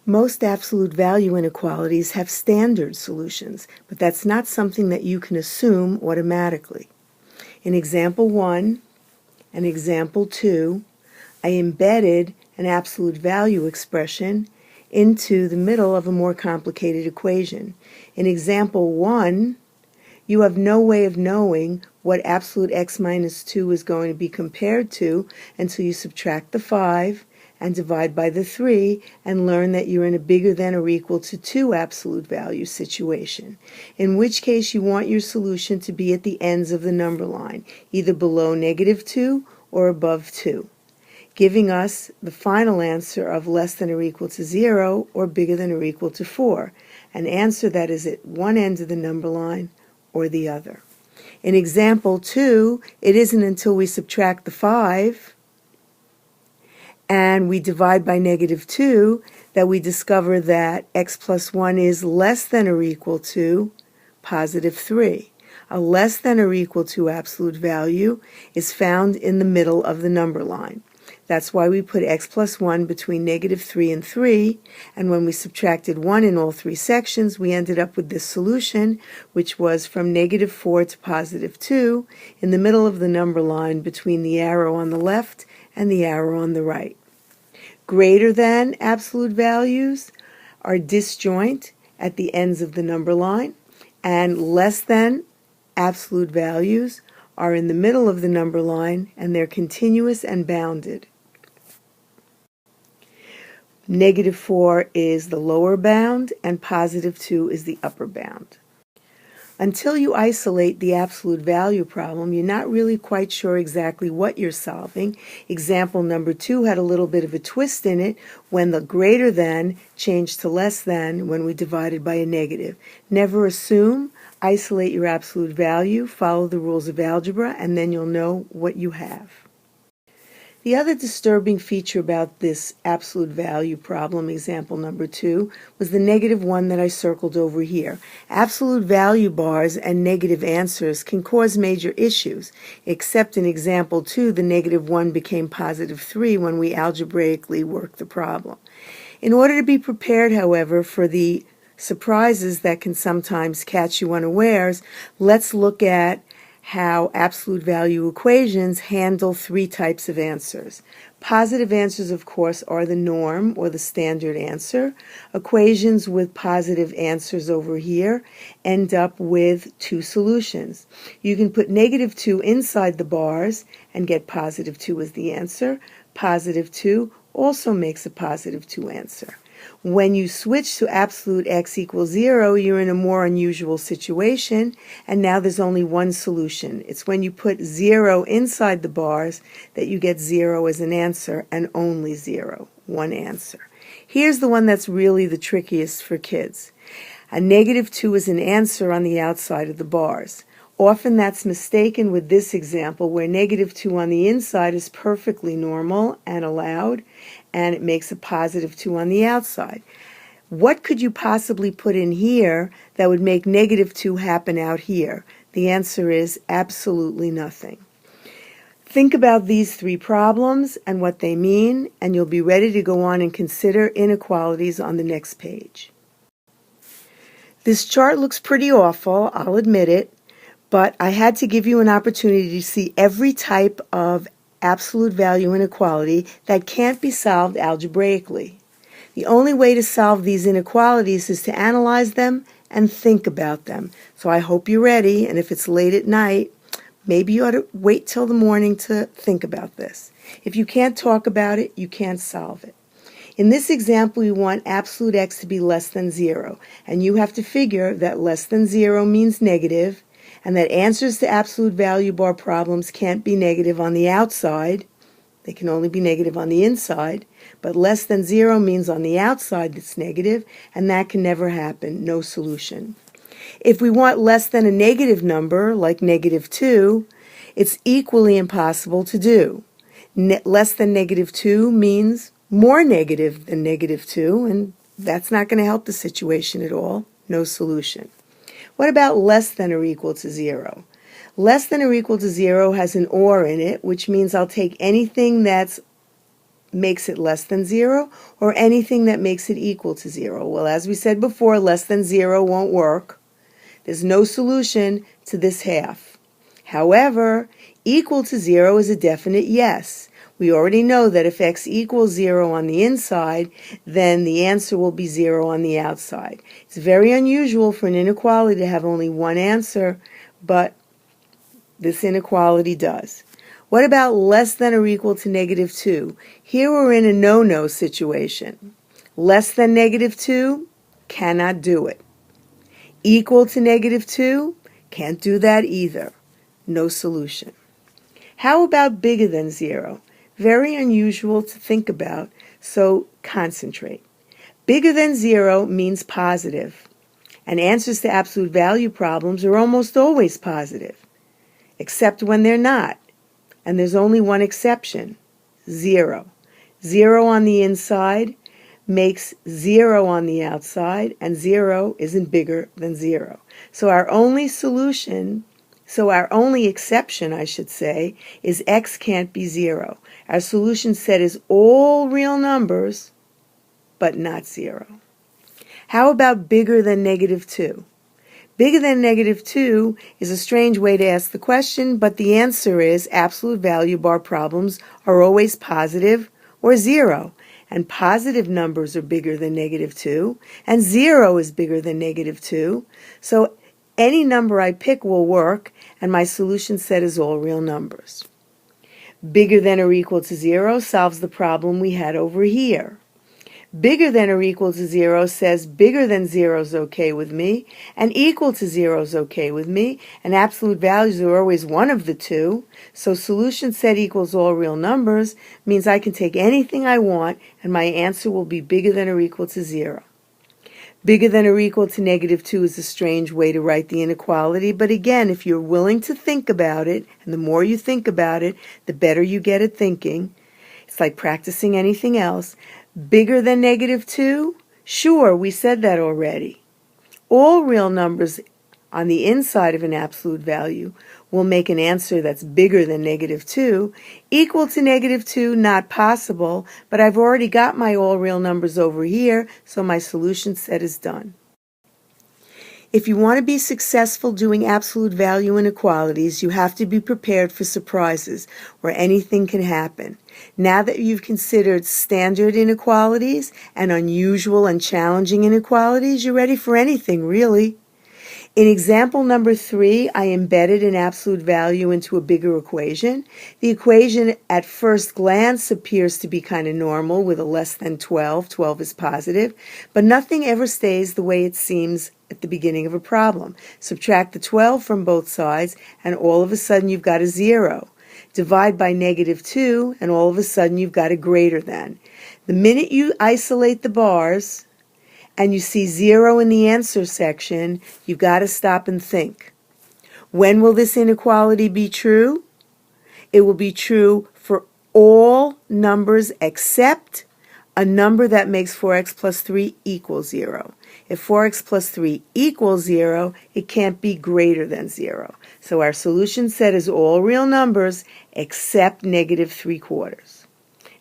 Most absolute value inequalities have standard solutions, but that's not something that you can assume automatically. In example 1 and example 2, I embedded an absolute value expression into the middle of a more complicated equation. In example 1, you have no way of knowing what absolute x minus 2 is going to be compared to until you subtract the 5 and divide by the 3 and learn that you're in a bigger than or equal to 2 absolute value situation, in which case you want your solution to be at the ends of the number line, either below -2 or above 2, giving us the final answer of less than or equal to 0 or bigger than or equal to 4, an answer that is at one end of the number line or the other. In example 2, it isn't until we subtract the 5 and we divide by -2 that we discover that x plus 1 is less than or equal to +3. A less than or equal to absolute value is found in the middle of the number line. That's why we put x plus 1 between -3 and 3, and when we subtracted 1 in all three sections, we ended up with this solution, which was from -4 to +2, in the middle of the number line between the arrow on the left and the arrow on the right. Greater than absolute values are disjoint at the ends of the number line, and less than absolute values are in the middle of the number line, and they're continuous and bounded. -4 is the lower bound, and +2 is the upper bound. Until you isolate the absolute value problem, you're not really quite sure exactly what you're solving. Example number 2 had a little bit of a twist in it when the greater than changed to less than when we divided by a negative. Never assume, isolate your absolute value, follow the rules of algebra, and then you'll know what you have. The other disturbing feature about this absolute value problem, example number 2, was the -1 that I circled over here. Absolute value bars and negative answers can cause major issues, except in example 2, the -1 became +3 when we algebraically worked the problem. In order to be prepared, however, for the surprises that can sometimes catch you unawares, let's look at how absolute value equations handle three types of answers. Positive answers, of course, are the norm or the standard answer. Equations with positive answers over here end up with two solutions. You can put -2 inside the bars and get +2 as the answer. +2 also makes a +2 answer. When you switch to absolute x equals 0, you're in a more unusual situation, and now there's only one solution. It's when you put 0 inside the bars that you get 0 as an answer, and only 0, one answer. Here's the one that's really the trickiest for kids. A -2 is an answer on the outside of the bars. Often that's mistaken with this example, where -2 on the inside is perfectly normal and allowed, and it makes a +2 on the outside. What could you possibly put in here that would make -2 happen out here? The answer is absolutely nothing. Think about these three problems and what they mean, and you'll be ready to go on and consider inequalities on the next page. This chart looks pretty awful, I'll admit it, but I had to give you an opportunity to see every type of absolute value inequality that can't be solved algebraically. The only way to solve these inequalities is to analyze them and think about them. So I hope you're ready, and if it's late at night, maybe you ought to wait till the morning to think about this. If you can't talk about it, you can't solve it. In this example, you want absolute x to be less than 0, and you have to figure that less than 0 means negative, and that answers to absolute value bar problems can't be negative on the outside. They can only be negative on the inside, but less than 0 means on the outside it's negative, and that can never happen, no solution. If we want less than a negative number, like -2, it's equally impossible to do. Less than -2 means more negative than -2, and that's not going to help the situation at all, no solution. What about less than or equal to 0? Less than or equal to 0 has an or in it, which means I'll take anything that's makes it less than 0, or anything that makes it equal to 0. Well, as we said before, less than 0 won't work. There's no solution to this half. However, equal to 0 is a definite yes. We already know that if x equals 0 on the inside, then the answer will be 0 on the outside. It's very unusual for an inequality to have only one answer, but this inequality does. What about less than or equal to -2? Here we're in a no-no situation. Less than -2, cannot do it. Equal to -2, can't do that either. No solution. How about bigger than 0? Very unusual to think about, so concentrate. Bigger than 0 means positive, and answers to absolute value problems are almost always positive, except when they're not. And there's only one exception, 0. 0 on the inside makes 0 on the outside, and 0 isn't bigger than 0. So our only exception, I should say, is x can't be 0. Our solution set is all real numbers, but not 0. How about bigger than -2? Bigger than -2 is a strange way to ask the question, but the answer is absolute value bar problems are always positive or 0. And positive numbers are bigger than -2, and 0 is bigger than -2. So any number I pick will work, and my solution set is all real numbers. Bigger than or equal to 0 solves the problem we had over here. Bigger than or equal to 0 says bigger than 0 is okay with me, and equal to 0 is okay with me, and absolute values are always one of the two, so solution set equals all real numbers means I can take anything I want and my answer will be bigger than or equal to 0. Bigger than or equal to -2 is a strange way to write the inequality, but again, if you're willing to think about it, and the more you think about it, the better you get at thinking. It's like practicing anything else. Bigger than -2? Sure, we said that already. All real numbers on the inside of an absolute value will make an answer that's bigger than -2. Equal to -2, not possible, but I've already got my all real numbers over here, so my solution set is done. If you want to be successful doing absolute value inequalities, you have to be prepared for surprises, where anything can happen. Now that you've considered standard inequalities and unusual and challenging inequalities, you're ready for anything, really. In example number 3, I embedded an absolute value into a bigger equation. The equation at first glance appears to be kind of normal with a less than 12. 12 is positive, but nothing ever stays the way it seems at the beginning of a problem. Subtract the 12 from both sides, and all of a sudden you've got a 0. Divide by -2, and all of a sudden you've got a greater than. The minute you isolate the bars, and you see 0 in the answer section, you've got to stop and think. When will this inequality be true? It will be true for all numbers except a number that makes 4x plus 3 equal 0. If 4x plus 3 equals 0, it can't be greater than 0. So our solution set is all real numbers except -3/4.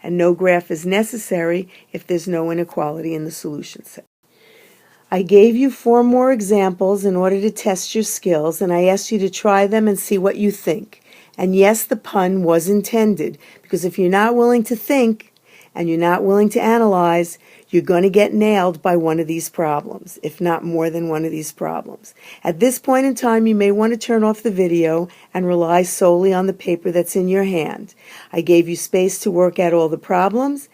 And no graph is necessary if there's no inequality in the solution set. I gave you 4 more examples in order to test your skills, and I asked you to try them and see what you think. And yes, the pun was intended, because if you're not willing to think and you're not willing to analyze, you're going to get nailed by one of these problems, if not more than one of these problems. At this point in time, you may want to turn off the video and rely solely on the paper that's in your hand. I gave you space to work out all the problems,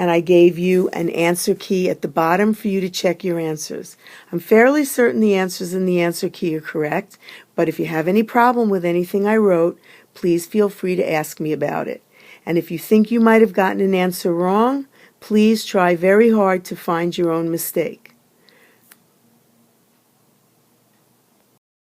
and I gave you an answer key at the bottom for you to check your answers. I'm fairly certain the answers in the answer key are correct, but if you have any problem with anything I wrote, please feel free to ask me about it. And if you think you might have gotten an answer wrong, please try very hard to find your own mistake.